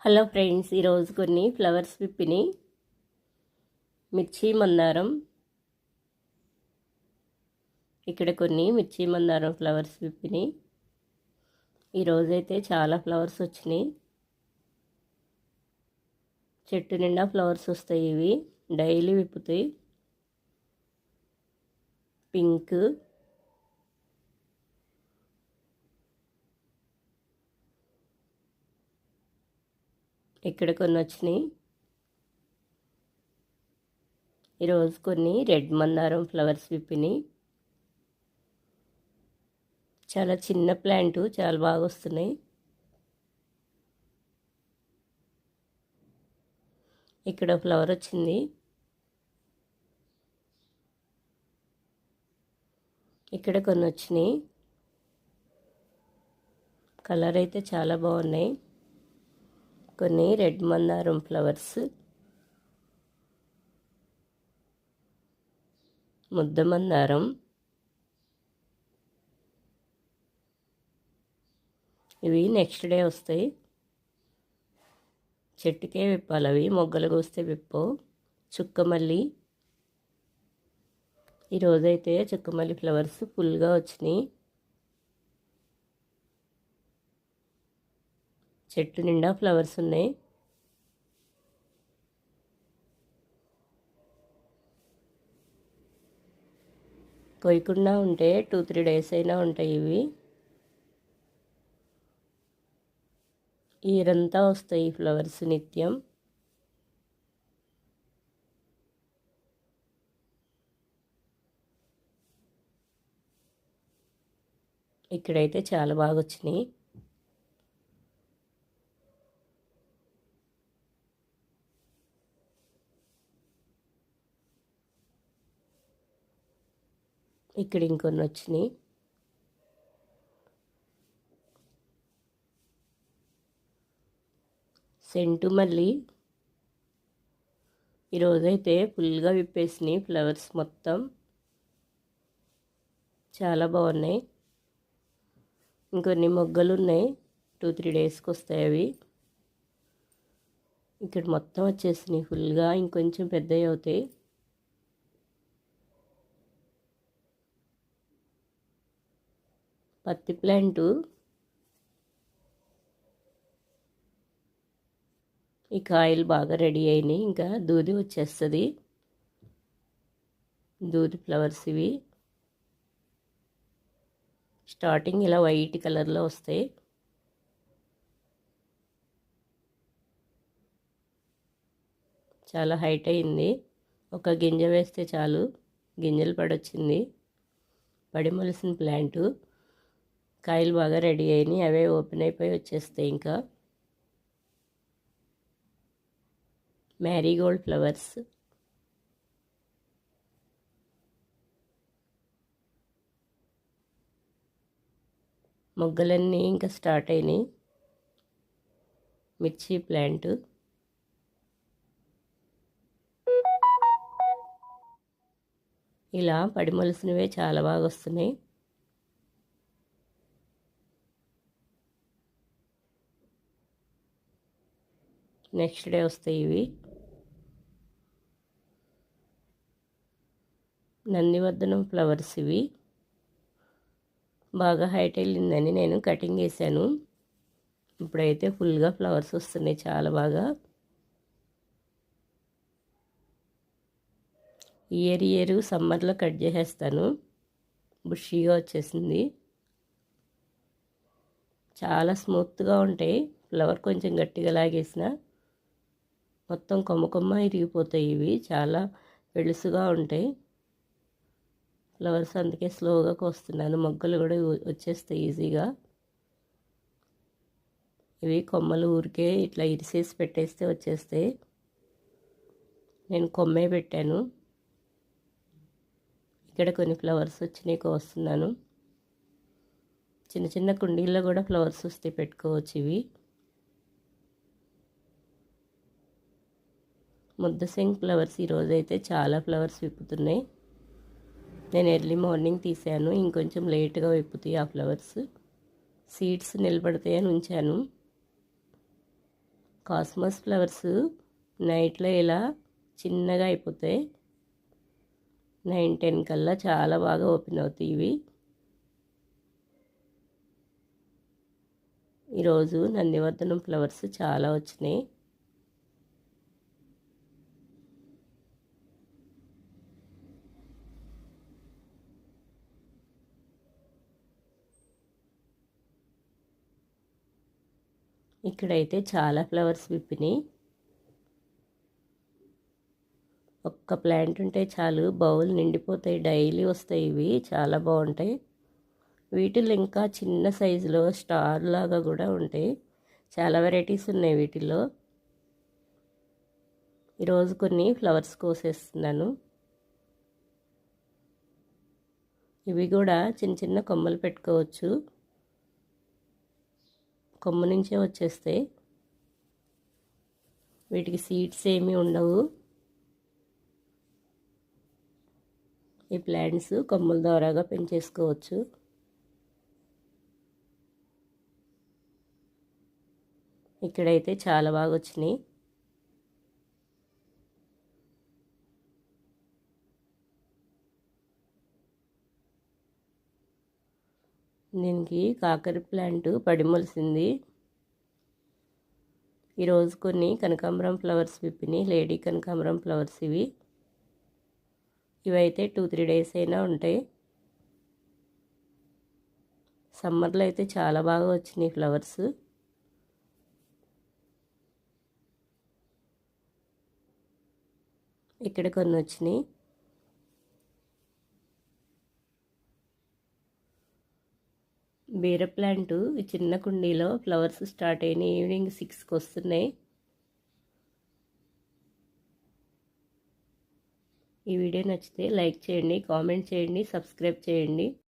Hello friends, ఈరోజు కొన్ని flowers విప్పిని మిర్చి మందారం. ఇక్కడ కొన్ని మిర్చి మందారం ఫ్లవర్స్ విప్పిని. ఈరోజైతే చాలా ఫ్లవర్స్ వచ్చినాయి. చెట్టు నిండా ఫ్లవర్స్ వస్తాయి. ఇవి డైలీ విప్పుతాయి. పింక్, ఇక్కడ కొన్ని వచ్చినాయి. ఈరోజు కొన్ని రెడ్ మందారం ఫ్లవర్స్ విప్పిని. చాలా చిన్న ప్లాంట్, చాలా బాగా వస్తున్నాయి. ఇక్కడ ఫ్లవర్ వచ్చింది. ఇక్కడ కొన్ని వచ్చినాయి. కలర్ అయితే చాలా బాగున్నాయి. కొన్ని రెడ్ మందారం ఫ్లవర్స్, ముద్ద మందారం, ఇవి నెక్స్ట్ డే వస్తాయి. చెట్టుకే విప్పాలి, అవి మొగ్గలుగా వస్తే విప్పవు. చుక్కమల్లి, ఈరోజైతే చుక్కమల్లి ఫ్లవర్స్ ఫుల్గా వచ్చినాయి. చెట్టు నిండా ఫ్లవర్స్ ఉన్నాయి. కొయ్యకుండా ఉంటే 2-3 డేస్ అయినా ఉంటాయి. ఇవి ఈరంతా వస్తాయి ఫ్లవర్స్ నిత్యం. ఇక్కడైతే చాలా బాగా వచ్చినాయి. ఇక్కడ ఇంకొన్ని వచ్చినాయి. సెంటు మల్లి ఈరోజైతే ఫుల్గా విప్పేసినాయి ఫ్లవర్స్ మొత్తం. చాలా బాగున్నాయి. ఇంకొన్ని మొగ్గలు ఉన్నాయి, 2-3 డేస్కి వస్తాయి అవి. ఇక్కడ మొత్తం వచ్చేసినాయి ఫుల్గా, ఇంకొంచెం పెద్దవి అవుతాయి. పత్తి ప్లాంటు, ఈ కాయలు బాగా రెడీ అయినాయి. ఇంకా దూది వచ్చేస్తుంది. దూది ఫ్లవర్స్ ఇవి. స్టార్టింగ్ ఇలా వైట్ కలర్లో వస్తాయి. చాలా హైట్ అయింది. ఒక గింజ వేస్తే చాలు గింజలు పడొచ్చింది. పడి మొలిసిన ప్లాంటు. కాయలు బాగా రెడీ అయినాయి, అవే ఓపెన్ అయిపోయి వచ్చేస్తాయి. ఇంకా మ్యారీగోల్డ్ ఫ్లవర్స్, మొగ్గలన్నీ ఇంకా స్టార్ట్ అయినాయి. మిర్చి ప్లాంట్, ఇలా పడి మొలిసినవే చాలా బాగా వస్తున్నాయి. నెక్స్ట్ డే వస్తాయి ఇవి. నందివర్ధనం ఫ్లవర్స్ ఇవి. బాగా హైట్ వెళ్ళిందని నేను కటింగ్ చేశాను. ఇప్పుడైతే ఫుల్గా ఫ్లవర్స్ వస్తున్నాయి చాలా బాగా. ఇయర్ సమ్మర్లో కట్ చేసేస్తాను. బుషీగా వచ్చేసింది. చాలా స్మూత్గా ఉంటాయి. ఫ్లవర్ కొంచెం గట్టిగా లాగేసిన మొత్తం కొమ్మ ఇరిగిపోతాయి. ఇవి చాలా వెలుసుగా ఉంటాయి ఫ్లవర్స్, అందుకే స్లోగా కోస్తున్నాను. మొగ్గలు కూడా వచ్చేస్తాయి ఈజీగా. ఇవి కొమ్మలు ఊరికే ఇట్లా ఇరిసేసి పెట్టేస్తే వచ్చేస్తాయి. నేను కొమ్మే పెట్టాను. ఇక్కడ కొన్ని ఫ్లవర్స్ వచ్చినాయి, కోస్తున్నాను. చిన్న చిన్న కుండీల్లో కూడా ఫ్లవర్స్ వస్తాయి, పెట్టుకోవచ్చు. ఇవి ముద్దసింగ్ ఫ్లవర్స్. ఈరోజైతే చాలా ఫ్లవర్స్ విప్పుతున్నాయి. నేను ఎర్లీ మార్నింగ్ తీసాను, ఇంకొంచెం లేట్గా విప్పుతాయి ఆ ఫ్లవర్స్. సీడ్స్ నిలబడతాయని ఉంచాను. కాస్మస్ ఫ్లవర్స్ నైట్లో ఇలా చిన్నగా అయిపోతాయి. 9-10 కల్లా చాలా బాగా ఓపెన్ అవుతాయి ఇవి. ఈరోజు నందివర్ధనం ఫ్లవర్స్ చాలా వచ్చినాయి. ఇక్కడైతే చాలా ఫ్లవర్స్ విప్పినాయి. ఒక్క ప్లాంట్ ఉంటే చాలు బౌల్ నిండిపోతాయి. డైలీ వస్తాయి ఇవి, చాలా బాగుంటాయి. వీటిలో ఇంకా చిన్న సైజులో స్టార్ లాగా కూడా ఉంటాయి. చాలా వెరైటీస్ ఉన్నాయి వీటిల్లో. ఈరోజు కొన్ని ఫ్లవర్స్ కోసేస్తున్నాను. ఇవి కూడా చిన్న చిన్న కొమ్మలు పెట్టుకోవచ్చు. కొమ్మ నుంచే వచ్చేస్తాయి. వీటికి సీడ్స్ ఏమీ ఉండవు. ఈ ప్లాంట్స్ కొమ్మల ద్వారాగా పెంచేసుకోవచ్చు. ఇక్కడైతే చాలా బాగా వచ్చినాయి. దీనికి కాకర ప్లాంట్ పడిమొలిసింది. ఈరోజు కొన్ని కనకాంబరం ఫ్లవర్స్ విప్పినాయి. లేడీ కనకాంబరం ఫ్లవర్స్ ఇవైతే 2-3 డేస్ అయినా ఉంటాయి. సమ్మర్లో అయితే చాలా బాగా వచ్చినాయి ఫ్లవర్స్. ఇక్కడ కొన్ని వచ్చినాయి. బీర ప్లాంట్ ఈ చిన్న కుండీలో ఫ్లవర్స్ స్టార్ట్ అయినాయి. ఈవినింగ్ 6కి వస్తున్నాయి. ఈ వీడియో నచ్చితే లైక్ చేయండి, కామెంట్ చేయండి, సబ్స్క్రైబ్ చేయండి.